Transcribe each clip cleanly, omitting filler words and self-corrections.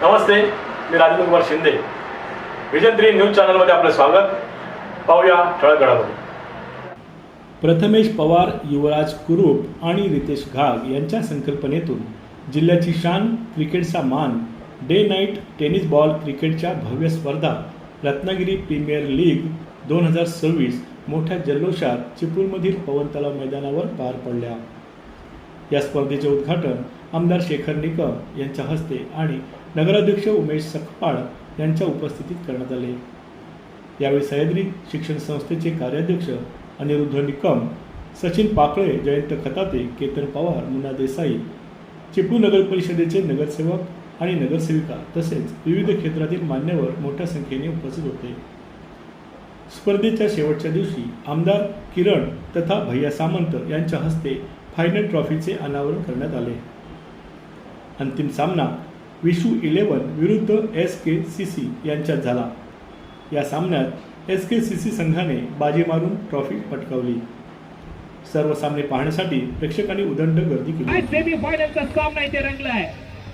नमस्ते, मी Rajendra Kumar Shinde. Vision 3 news चॅनलमध्ये आपलं स्वागत. पाहूया ठळक घडामोडी. प्रथमेश पवार, युवराज कुरूप आणि रितेश घाग यांच्या संकल्पनेतून जिल्ह्याची शान, क्रिकेटचा मान, डे नाईट टेनिस बॉल क्रिकेटच्या भव्य स्पर्धा रत्नागिरी प्रीमियर लीग 2026 मोठ्या जल्लोषात चिपळूणमधील पवन तलाव मैदानावर पार पडल्या. या स्पर्धेचे उद्घाटन आमदार शेखर निकम यांच्या हस्ते आणि नगराध्यक्ष उमेश सकपाळ यांच्या उपस्थितीत करण्यात आले. यावेळी सह्याद्री शिक्षण संस्थेचे कार्याध्यक्ष अनिरुद्ध निकम, सचिन पाकळे, जयंत खताते, केतन पवार, मुन्ना देसाई, चिपळूण नगर परिषदेचे नगरसेवक आणि नगरसेविका तसेच विविध क्षेत्रातील मान्यवर मोठ्या संख्येने उपस्थित होते. स्पर्धेच्या शेवटच्या दिवशी आमदार किरण तथा भैया सामंत यांच्या हस्ते फायनल ट्रॉफीचे अनावरण करण्यात आले. अंतिम सामना विशू 11 विरुद्ध SKCC यांच्यात झाला. या सामन्यात SKCC संघाने बाजी मारून ट्रॉफी पटकावली. सर्व सामने पाहण्यासाठी प्रेक्षकांनी उदंड गर्दी केली. सेमीफायनलचा सामना इथे रंगलाय.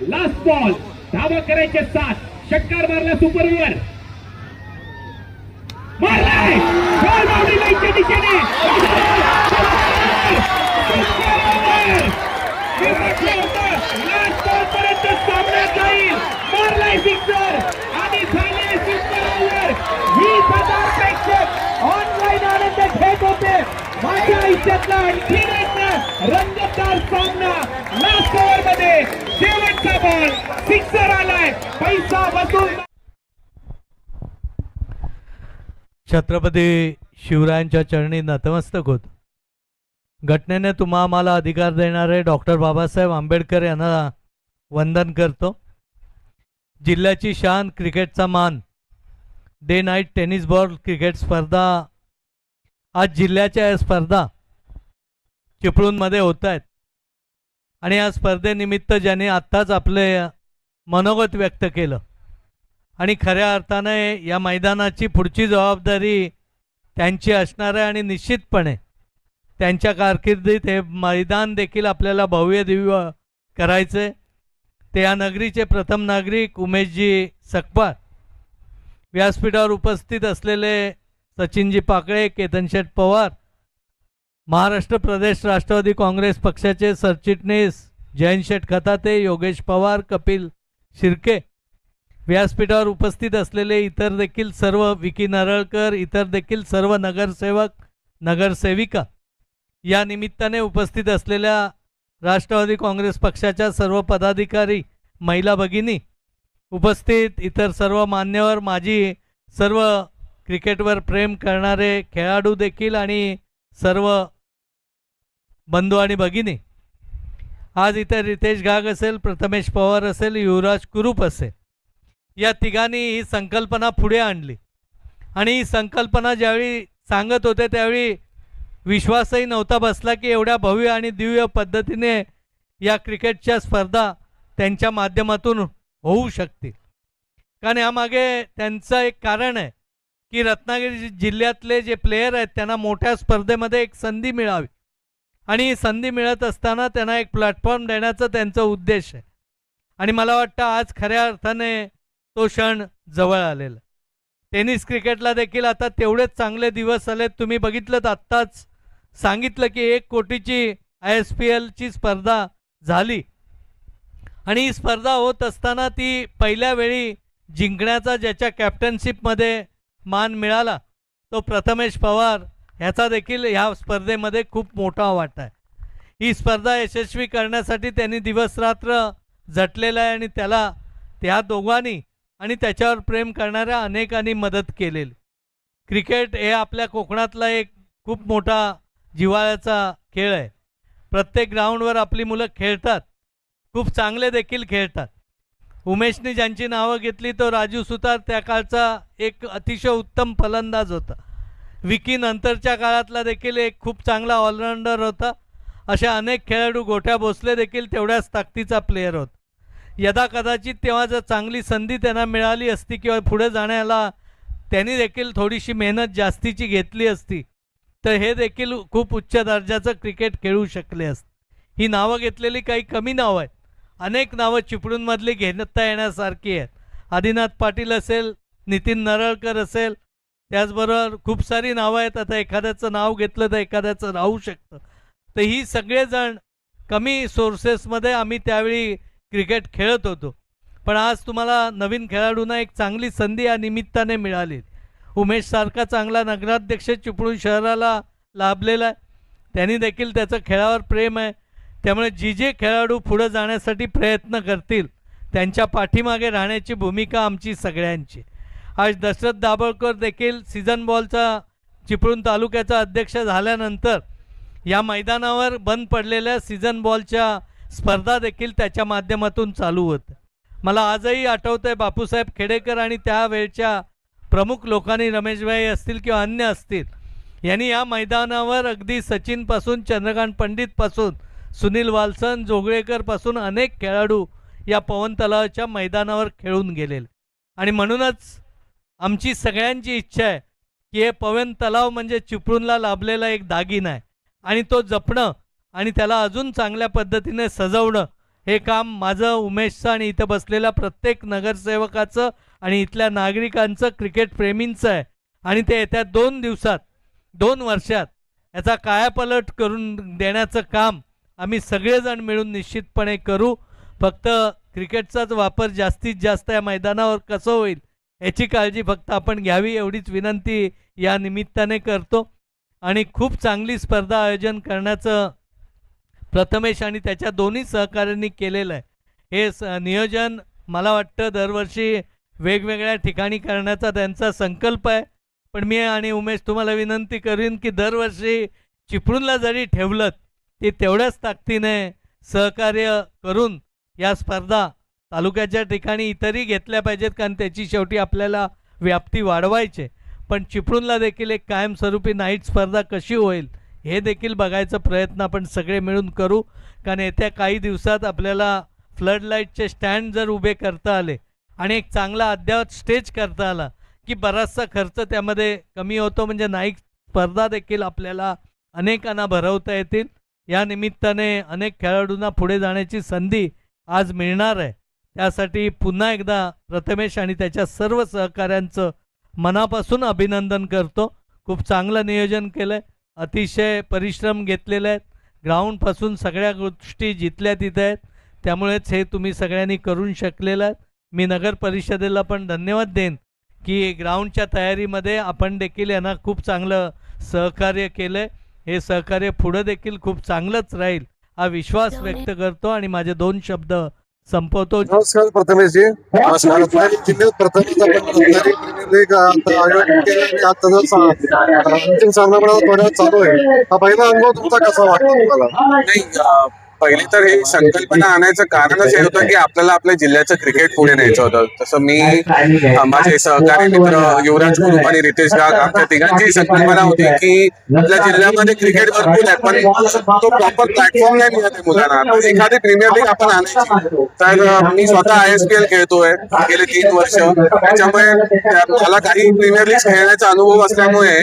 लास्ट बॉल धावा करायचे 7, षटकार मारला सुपर ओव्हर, मारलाय बॉल बाउंड्री लाईनच्या दिशेने. लास्ट बॉल पर्यंत सामना जाईल. मारलाय सिक्सर आणि झाले सुपर ओव्हर. 20,000 प्रेक्षक ऑनलाईन आनंद घेत होते. माझ्या आयुष्यातला आणखी एक रंगतदार सामना. लास्ट ओव्हर मध्ये शेवटचा बॉल सिक्सर आलाय. पैसा वसूल. छत्रपती शिवरायांच्या चरणी नतमस्तक होत. घटनेने तुम्हा आम्हाला अधिकार देणारे डॉक्टर बाबासाहेब आंबेडकर यांना वंदन करतो. जिल्ह्याची शान, क्रिकेटचा मान, day night tennis ball cricket स्पर्धा आज जिल्ह्याच्या या स्पर्धा चिपळूणमध्ये होत आहेत आणि या स्पर्धेनिमित्त ज्यांनी आत्ताच आपले मनोगत व्यक्त केलं आणि खऱ्या अर्थाने या मैदानाची पुढची जबाबदारी त्यांची असणार आहे आणि निश्चितपणे त्यांच्या कारकिर्दीत हे मैदान देखील आपल्याला भव्य दिव्य करायचे. ते या नगरीचे प्रथम नागरिक उमेशजी सकपाळ, व्यासपीठावर उपस्थित असलेले सचिनजी पाकळे, केतनशेठ पवार, महाराष्ट्र प्रदेश राष्ट्रवादी काँग्रेस पक्षाचे सरचिटणीस जयंतशेठ खताते, योगेश पवार, कपिल शिर्के, व्यासपीठावर उपस्थित असलेले इतर देखील सर्व, विकी नारळकर, इतर देखील सर्व नगरसेवक नगरसेविका, या निमित्ताने उपस्थित असलेल्या राष्ट्रवादी काँग्रेस पक्षाच्या सर्व पदाधिकारी, महिला भगिनी, उपस्थित इतर सर्व मान्यवर, माझी सर्व क्रिकेटवर प्रेम करणारे खेळाडू देखील आणि सर्व बंधू आणि भगिनी. आज इथे रितेश घाग असेल, प्रथमेश पवार असेल, युवराज कुरूप असेल, या तिघांनी ही संकल्पना पुढे आणली आणि ही संकल्पना ज्यावेळी सांगत होते त्यावेळी विश्वासही नव्हता बसला की एवढ्या भव्य आणि दिव्य पद्धतीने या क्रिकेटच्या स्पर्धा त्यांच्या माध्यमातून होऊ शकतील. कारण यामागे त्यांचं एक कारण आहे की रत्नागिरी जिल्ह्यातले जे प्लेयर आहेत त्यांना मोठ्या स्पर्धेमध्ये एक संधी मिळावी आणि ही संधी मिळत असताना त्यांना एक प्लॅटफॉर्म देण्याचा त्यांचा उद्देश आहे आणि मला वाटतं आज खऱ्या अर्थाने तो क्षण जवळ आलेला. टेनिस क्रिकेटला देखील आता तेवढेच चांगले दिवस आलेत. तुम्ही बघितलं आत्ताच सांगितलं की 1 कोटीची ISPLची स्पर्धा झाली आणि ही स्पर्धा होत असताना ती पहिल्या वेळी जिंकण्याचा ज्याच्या कॅप्टनशिपमध्ये मान मिळाला तो प्रथमेश पवार, ह्याचा देखील ह्या स्पर्धेमध्ये खूप मोठा वाटा आहे. ही स्पर्धा यशस्वी करण्यासाठी त्यांनी दिवसरात्र झटलेला आहे आणि त्याला त्या दोघांनी आणि त्याच्यावर प्रेम करणाऱ्या अनेकांनी मदत केलेली. क्रिकेट हे आपल्या कोकणातला एक खूप मोठा जिव्हाळ्याचा खेळ आहे. प्रत्येक ग्राउंडवर आपली मुलं खेळतात, खूप चांगले देखील खेळतात. उमेशनी ज्यांची नावं घेतली तो राजू सुतार त्या काळचा एक अतिशय उत्तम फलंदाज होता. विकी नंतरच्या काळातला देखील एक खूप चांगला ऑलराऊंडर होता. अशा अनेक खेळाडू, गोठ्या भोसले देखील तेवढ्याच ताकदीचा प्लेयर होता. यदा कदाचित तेव्हा जर चांगली संधी त्यांना मिळाली असती किंवा पुढे जाण्याला त्यांनी देखील थोडीशी मेहनत जास्तीची घेतली असती तर हे देखील खूप उच्च दर्जाचं क्रिकेट खेळू शकले असते. ही नावं घेतलेली काही कमी नावं आहेत. अनेक नावं चिपळूणमधली घेता येण्यासारखी आहेत. आदिनाथ पाटील असेल, नितीन नरळकर असेल, त्याचबरोबर खूप सारी नावं आहेत. आता एखाद्याचं नाव घेतलं तर एखाद्याचं राहू शकतं. तर ही सगळेजण कमी सोर्सेसमध्ये आम्ही त्यावेळी क्रिकेट खेळत होतो. पण आज तुम्हाला नवीन खेळाडूंना एक चांगली संधी या निमित्ताने मिळाली. उमेशसारखा चांगला नगराध्यक्ष चिपळूण शहराला लाभलेला आहे. त्यांनी देखील त्याचं खेळावर प्रेम आहे. त्यामुळे जे खेळाडू पुढं जाण्यासाठी प्रयत्न करतील त्यांच्या पाठीमागे राहण्याची भूमिका आमची सगळ्यांची. आज दशरथ दाभोळकर देखील सीझन बॉलचा चिपळूण तालुक्याचा अध्यक्ष झाल्यानंतर या मैदानावर बंद पडलेल्या सीझन बॉलच्या स्पर्धा देखील त्याच्या माध्यमातून चालू होतं. मला आजही आठवतं आहे बापूसाहेब खेडेकर आणि त्यावेळच्या प्रमुख लोकांनी, रमेशभाई असतील किंवा अन्य असतील, यांनी या मैदानावर अगदी सचिनपासून चंद्रकांत पंडितपासून सुनील वालसन, जोगळेकरपासून अनेक खेळाडू या पवन तलावाच्या मैदानावर खेळून गेलेले. आणि म्हणूनच आमची सगळ्यांची इच्छा आहे की हे पवन तलाव म्हणजे चिपळूणला लाभलेला एक दागिना आहे आणि तो जपणं आणि त्याला अजून चांगल्या पद्धतीने सजवणं हे काम माझं, उमेशचं आणि इथं बसलेल्या प्रत्येक नगरसेवकाचं आणि इथल्या नागरिकांचं, क्रिकेट प्रेमींचं आहे. आणि ते येत्या 2 दिवसात, 2 वर्षात याचा कायापालट करून देण्याचं काम आम्ही सगळेजण मिळून निश्चितपणे करू. फक्त क्रिकेटचाच वापर जास्तीत जास्त या मैदानावर कसं होईल याची काळजी फक्त आपण घ्यावी, एवढीच विनंती या निमित्ताने करतो. आणि खूप चांगली स्पर्धा आयोजन करण्याचं प्रथमेश आणि त्याच्या दोन्ही सहकाऱ्यांनी केलेलं आहे. हे नियोजन मला वाटतं दरवर्षी वेगवेगळ्या ठिकाणी करण्याचा त्यांचा संकल्प आहे. पण मी आणि उमेश तुम्हाला विनंती करीन की दरवर्षी चिपळूणला जरी ठेवलं ते तेवढ्याच ताकदीने सहकार्य करून या स्पर्धा तालुक्याच्या ठिकाणी इतरही घेतल्या पाहिजेत, कारण त्याची शेवटी आपल्याला व्याप्ती वाढवायचे. पण चिपळूणला देखील एक कायमस्वरूपी नाईट स्पर्धा कशी होईल हे देखील बघायचा प्रयत्न आपण सगळे मिळून करू. कारण येत्या काही दिवसात आपल्याला फ्लड लाईटचे स्टँड जर उभे करता आले आणि एक चांगला अद्ययावत स्टेज करता आला की बराचसा खर्च त्यामध्ये कमी होतो. म्हणजे नाईट स्पर्धा देखील आपल्याला अनेकांना भरवता येतील. या निमित्ताने अनेक खेळाडूंना पुढे जाण्याची संधी आज मिळणार आहे. त्यासाठी पुन्हा एकदा प्रथमेश आणि त्याच्या सर्व सहकाऱ्यांचं मनापासून अभिनंदन करतो. खूप चांगलं नियोजन केलं आहे, अतिशय परिश्रम घेतलेले आहेत, ग्राउंडपासून सगळ्या गोष्टी जिथल्या तिथे आहेत. त्यामुळेच हे तुम्ही सगळ्यांनी करून शकलेलं आहे. मी नगर परिषदेला पण धन्यवाद देईन की ग्राउंडच्या तयारीमध्ये आपण देखील यांना खूप चांगलं सहकार्य केलं आहे. हे सहकार्य पुढं देखील खूप चांगलंच राहील हा विश्वास व्यक्त करतो आणि माझे 2 शब्द संपवतो. नमस्कार प्रथमेशजी. नमस्कार. जिल्ह्यात प्रथमच आपण प्रीमियर लीग आयोजन केलं आणि आता अंतिम सामना थोड्या चालू आहे. हा पहिला अनुभव तुमचा कसा वाटतो तुम्हाला? नाही, पहिली तर ही संकल्पना आणायचं कारणच हे होतं की आपल्याला आपल्या जिल्ह्याचं क्रिकेट पुढे न्यायचं होतं. तसं मी, माझे सहकारी मित्र युवराज कुरुप आणि रितेश गाग, आमच्या तिघांची संकल्पना होती की आपल्या जिल्ह्यामध्ये क्रिकेट भरपूर आहे पण तो प्रॉपर प्लॅटफॉर्म नाही मिळत आहे मुलांना. तर एखादी प्रीमियर लीग आपण आणायची. तर मी स्वतः ISPL खेळतोय गेले 3 वर्ष. त्याच्यामुळे मला काही प्रीमियर लीग खेळण्याचा अनुभव असल्यामुळे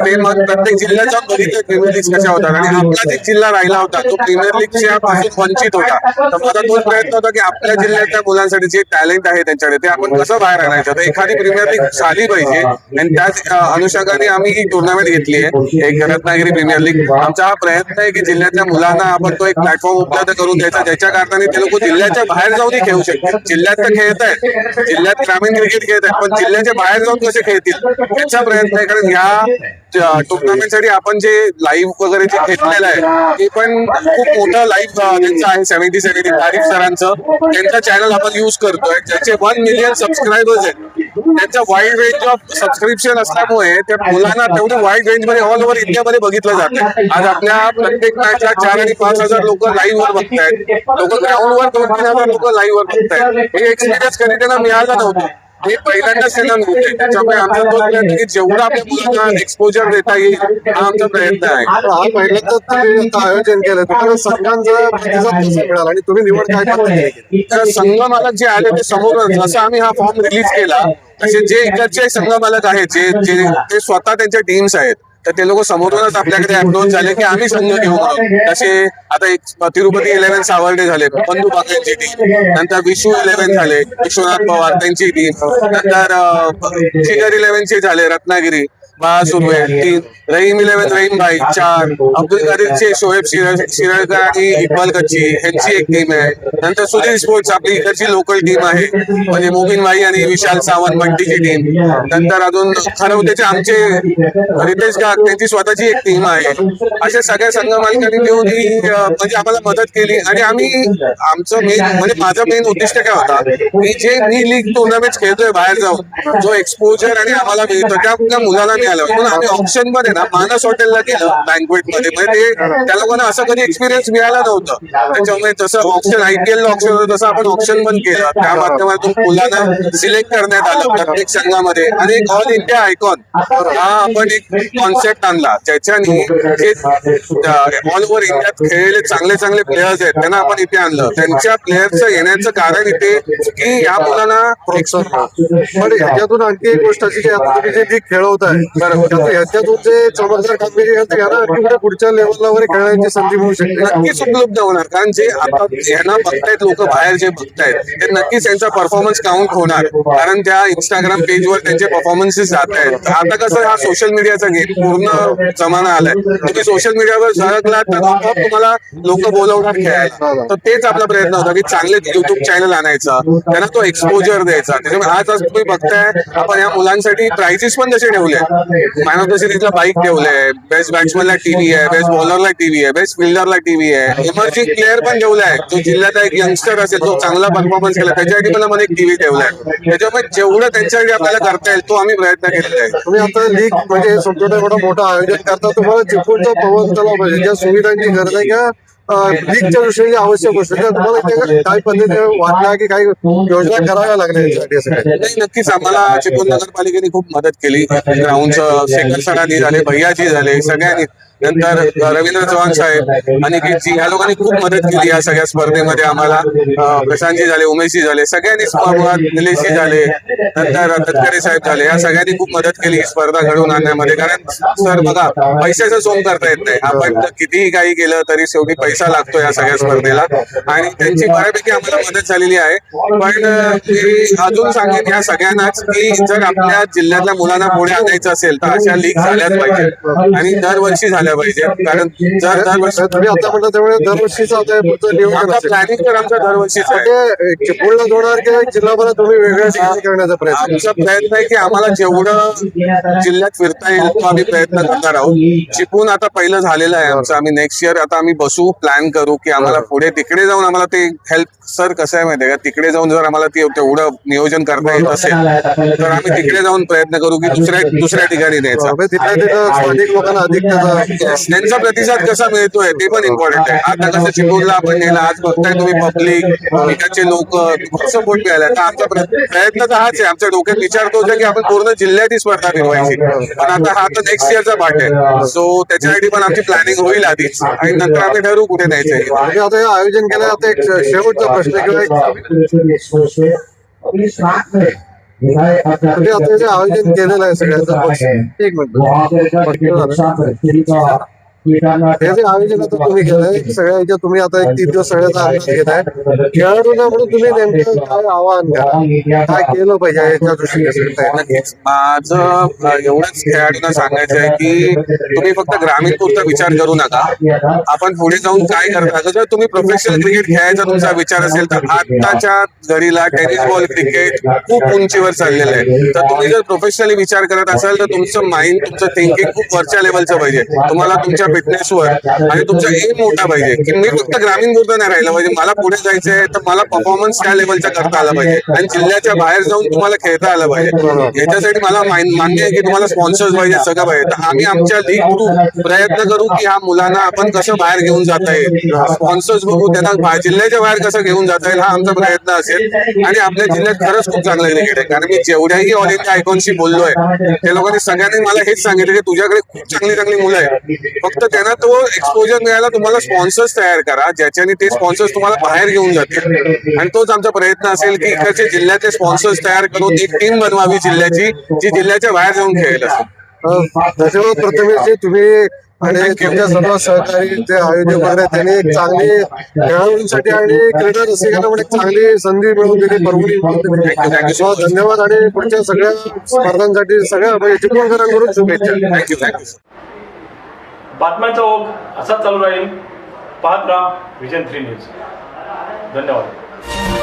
ते मग प्रत्येक जिल्ह्यात जाऊन बघितले प्रीमियर लीग कशा होतात. आणि आपलाच एक जिल्हा राहिला होता तो प्रीमियर लीगच्या वंचित होता. तर माझा तोच प्रयत्न होता की आपल्या जिल्ह्यातल्या मुलांसाठी जे टॅलेंट आहे त्यांच्याकडे ते आपण कसं बाहेर आणायचं. तर एखादी प्रीमियर लीग झाली पाहिजे आणि त्याच अनुषंगाने आम्ही ही टुर्नामेंट घेतली आहे, एक रत्नागिरी प्रीमियर लीग. आमचा हा प्रयत्न आहे की जिल्ह्यातल्या मुलांना आपण तो एक प्लॅटफॉर्म उपलब्ध करून द्यायचा ज्याच्या कारणाने ते लोक जिल्ह्याच्या बाहेर जाऊनही खेळू शकतात. जिल्ह्यात तर खेळत आहेत, जिल्ह्यात ग्रामीण क्रिकेट खेळत आहेत, पण जिल्ह्याच्या बाहेर जाऊन कसे खेळतील याचा प्रयत्न आहे. कारण ह्या टुर्नामेंटसाठी आपण जे लाईव्ह वगैरे जे घेतलेलं आहे ते पण खूप मोठं लाईव्ह त्यांचं आहे. 70 तारीफ सरांचं त्यांचा चॅनल आपण युज करतोय, ज्याचे 1 मिलियन सबस्क्रायबर्स आहेत. त्यांचा वाईड रेंज ऑफ सबस्क्रिप्शन असल्यामुळे त्या मुलांना तेवढी वाईड रेंज मध्ये ऑल ओव्हर इंडियामध्ये बघितलं जातं. आज आपल्या प्रत्येक मॅचला 4 आणि 5 हजार लोक लाईव्ह वर बघतायत. लोक ग्राउंडवर 2-3 हजार लोक लाईव्ह वर बघतायत. हे एक्सपिरियन्स कधी त्यांना मिळालं नव्हतं. हे पहिल्यांदाच त्यांना मिळते. त्याच्यामुळे आमचा तो प्रयत्न की जेवढा आपल्या मुलांना एक्सपोजर देता येईल हा आमचा प्रयत्न आहे. हा पहिल्यांदाच तुम्ही आयोजन केलं, तुम्हाला संघांचा प्रतिसाद कसा मिळाला आणि तुम्ही निवड काय पद्धतीने केली? तर संघ मालक जे आले ते समोर, जसं आम्ही हा फॉर्म रिलीज केला तसे जे इकडचे संघ मालक आहेत जे ते स्वतः त्यांच्या टीम्स आहेत तर ते लोक समोरूनच आपल्याकडे अप्रोच झाले की आम्ही संघ घेऊन आहोत. तसे आता एक तिरुपती 11 सावर्डे झाले, बंधू बागेंची टीम, नंतर विशू 11 झाले, विश्वनाथ पवार त्यांची टीम, नंतर शिखर 11 झाले रत्नागिरी, सुरुवे 3, रहीम 11 रहीम भाई 4, अब्दुल कादीरचे शोएब शिरळकर आणि इक्बाल कच्ची ह्यांची एक टीम आहे. नंतर सुधीर स्पोर्ट्स आपली इकडची लोकल टीम आहे, म्हणजे मोबिन भाई आणि विशाल सावंत मंटीची टीम. नंतर अजून खरवतेचे आमचे रितेश गाग त्यांची स्वतःची एक टीम आहे. अशा सगळ्या संघ मालकांनी मिळून ही म्हणजे आम्हाला मदत केली. आणि आम्ही आमचं मेन म्हणजे माझं मेन उद्दिष्ट काय होता की जे मी लीग टुर्नामेंट खेळतोय बाहेर जाऊन जो एक्सपोजर आणि आम्हाला मिळतो त्या मुलांना मिळालं. म्हणून आम्ही ऑप्शन मध्ये ना मानस हॉटेलला गेलं बँक्वेट मध्ये, म्हणजे ते त्या लोकांना असं कधी एक्सपिरियन्स मिळाला नव्हतं. त्याच्यामुळे तसं ऑप्शन IPL ऑप्शन होतं तसं आपण ऑप्शन पण केलं. त्या माध्यमातून मुलांना सिलेक्ट करण्यात आलं प्रत्येक संघामध्ये. आणि एक ऑल इंडिया आयकॉन हा आपण एक कॉन्सेप्ट आणला ज्याच्याने जे ऑल ओव्हर इंडियात खेळलेले चांगले चांगले प्लेयर्स आहेत त्यांना आपण इथे आणलं. त्यांच्या प्लेयर्सचं येण्याचं कारण इथे की या मुलांना प्रोत्साहन. पण ह्याच्यातून आणखी एक गोष्ट अशी की आता तुम्ही जे लीग खेळवताय ह्याच्यातून जे चमकदार कामगिरी यांना पुढच्या लेवलला वगैरे खेळण्याची संधी मिळू शकते. नक्कीच उपलब्ध होणार. कारण जे आता यांना बघतायत लोक बाहेर जे बघतायत ते नक्कीच त्यांचा परफॉर्मन्स काउंट होणार. कारण त्या इंस्टाग्राम पेजवर त्यांचे परफॉर्मन्सेस जात आहेत. आता कसं हा सोशल मीडियाचा गेम पूर्ण जमाना आलाय. तुम्ही सोशल मीडियावर झळकलात तर आपोआप तुम्हाला लोक बोलवणार खेळायला. तर तेच आपला प्रयत्न होता की चांगले युट्यूब चॅनल आणायचा, त्यांना तो एक्सपोजर द्यायचा. त्याच्यामुळे आज तुम्ही बघताय आपण या मुलांसाठी प्राइजेस पण तसे ठेवले. मॅन ऑफ द सिरीजला बाईक ठेवलंय, बेस्ट बॅट्समॅनला टीव्ही आहे, बेस्ट बॉलरला टीव्ही आहे, बेस्ट फिल्डरला टीव्ही आहे, इमर्जिंग प्लेअर पण ठेवलाय. जो जिल्ह्यात एक यंगस्टर असेल जो चांगला परफॉर्मन्स केला त्याच्यासाठी पण मला एक टीव्ही ठेवलाय. त्याच्यामुळे जेवढं त्यांच्यासाठी आपल्याला करता येईल तो आम्ही प्रयत्न केलेला आहे. तुम्ही आता लीग म्हणजे संपूर्ण एवढा मोठा आयोजन करता, तुम्हाला चिपळूणचा पवन तलाव पाहिजे ज्या सुविधांची गरज आहे किंवा लीगच्या दृष्टीने आवश्यक गोष्ट तुम्हाला काय पद्धतीने वाटल्या की काही योजना कराव्या लागल्या यासाठी? नाही, नक्कीच आम्हाला चिपळूण नगरपालिकेने खूप मदत केली. ग्राउंडचं शेखर सरांनी झाले, भैयाजी झाले, सगळ्यांनी. नंतर रवींद्र चव्हाण साहेब आणि जी ह्या लोकांनी खूप मदत केली या सगळ्या स्पर्धेमध्ये आम्हाला. प्रशांतजी झाले, उमेशजी झाले, सगळ्यांनी निलेशजी झाले, नंतर तटकरे साहेब झाले, या सगळ्यांनी खूप मदत केली ही स्पर्धा घडवून आणण्यामध्ये. कारण सर बघा, पैशाचं सोंग करता येत नाही. आपण कितीही काही केलं तरी शेवटी पैसा लागतो या सगळ्या स्पर्धेला. आणि त्यांची बऱ्यापैकी आम्हाला मदत झालेली आहे. पण मी अजून सांगेन या सगळ्यांनाच की जर आपल्या जिल्ह्यातल्या मुलांना पुढे आणायचं असेल तर अशा लीग झाल्याच पाहिजे आणि दरवर्षी झाल्या पाहिजे. कारण जर दरवर्षी तुम्ही आता म्हणता त्यामुळे दरवर्षीचा प्लॅनिंग तर आमचा दरवर्षीच आहे. चिपळूणला जोडणार किंवा जिल्हाभरात तुम्ही वेगळ्या ठिकाणी करण्याचा प्रयत्न? आमचा प्रयत्न आहे की आम्हाला जेवढं जिल्ह्यात फिरता येईल तो आम्ही प्रयत्न करणार आहोत. चिपळूण आता पहिलं झालेलं आहे आमचं. आम्ही नेक्स्ट इयर आता आम्ही बसू, प्लॅन करू की आम्हाला पुढे तिकडे जाऊन आम्हाला ते हेल्प. सर कसं आहे माहितीये का, तिकडे जाऊन जर आम्हाला ते तेवढं नियोजन करता येत असेल तर आम्ही तिकडे जाऊन प्रयत्न करू की दुसऱ्या ठिकाणी द्यायचा. स्थानिक लोकांना अधिक त्यांचा प्रतिसाद कसा मिळतोय ते पण इम्पॉर्टंट आहे. आता कसं चिपळूणला आपण नेला, आज बघताय तुम्ही पब्लिक, इकडचे लोक खूप सपोर्ट मिळाला. तर आमचा प्रयत्न तर हाच आहे. आमच्या डोक्यात विचार तोच आहे की आपण पूर्ण जिल्ह्यात ही स्पर्धा फिरवायची. पण आता हा तर नेक्स्ट इयरचा पार्ट आहे. सो त्याच्यासाठी पण आमची प्लॅनिंग होईल आधीच आणि नंतर आम्ही ठरवू कुठे न्यायचं. आता हे आयोजन केलं. आता एक शेवटचा प्रश्न किंवा आता जे आयोजन केलेलं आहे सगळ्याचं, एक मिनिट, हे जे आयोजन आता तुम्ही केलंय सगळ्या तुम्ही आता एक 3 दिवस सगळ्याचा आयोजन केलाय, खेळाडूंना म्हणून तुम्ही नेमकं काय आवाहन करा, काय केलं पाहिजे याच्या दृष्टीने? नक्कीच माझं एवढंच खेळाडूंना सांगायचं आहे की तुम्ही फक्त ग्रामीण पुरता विचार करू नका. आपण पुढे जाऊन काय करता, जर तुम्ही प्रोफेशनल क्रिकेट खेळायचा तुमचा विचार असेल तर आताच्या घडीला टेनिस बॉल क्रिकेट खूप उंचीवर चाललेलं आहे. तर तुम्ही जर प्रोफेशनली विचार करत असाल तर तुमचं माइंड, तुमचं थिंकिंग खूप वरच्या लेवलचं पाहिजे. तुम्हाला तुमच्या फिटनेसवर आणि तुमचा एम मोठा पाहिजे की मी फक्त ग्रामीण पुरतं नाही राहिलं पाहिजे. मला पुढे जायचंय तर मला परफॉर्मन्स त्या लेवलचा करता आला पाहिजे आणि जिल्ह्याच्या बाहेर जाऊन तुम्हाला खेळता आलं पाहिजे. याच्यासाठी मला मान्य आहे की तुम्हाला स्पॉन्सर्स पाहिजे, सगळं पाहिजे. तर आम्ही आमच्या लीग थ्रू प्रयत्न करू की ह्या मुलांना आपण कसं बाहेर घेऊन जाता येईल, स्पॉन्सर्स बघू, त्यांना जिल्ह्याच्या बाहेर कसं घेऊन जाता येईल, हा आमचा प्रयत्न असेल. आणि आपल्या जिल्ह्यात खरंच खूप चांगलं क्रिकेट आहे. कारण मी जेवढ्याही ऑल इंडिया आयकॉनशी बोललोय त्या लोकांनी सगळ्यांनी मला हेच सांगितलं की तुझ्याकडे खूप चांगली चांगली मुलं आहेत, फक्त त्यांना तो एक्सपोजर मिळाला. तुम्हाला स्पॉन्सर्स तयार करा ज्याच्याने ते स्पॉन्सर्स तुम्हाला बाहेर घेऊन जातील. आणि तोच आमचा प्रयत्न असेल की इकडचे जिल्ह्याचे स्पॉन्सर्स तयार करून एक टीम बनवावी जिल्ह्याची, जी जिल्ह्याच्या बाहेर जाऊन खेळेल. असं धन्यवाद प्रथमेशजी, तुम्ही आणि तुमच्या सर्व सहकारी जे आयोजक वगैरे त्यांनी एक चांगली खेळाडूंसाठी आणि क्रीडा रसिकांना पण एक चांगली संधी मिळवून दिली, परभणी. So, धन्यवाद आणि पुढच्या सगळ्या स्पर्धांसाठी सगळ्या चिपळूणकरांकडून शुभेच्छा. थँक्यू. बातम्यांचा ओघ असाच चालू राहील. पाहत राहा विजन 3 न्यूज. धन्यवाद.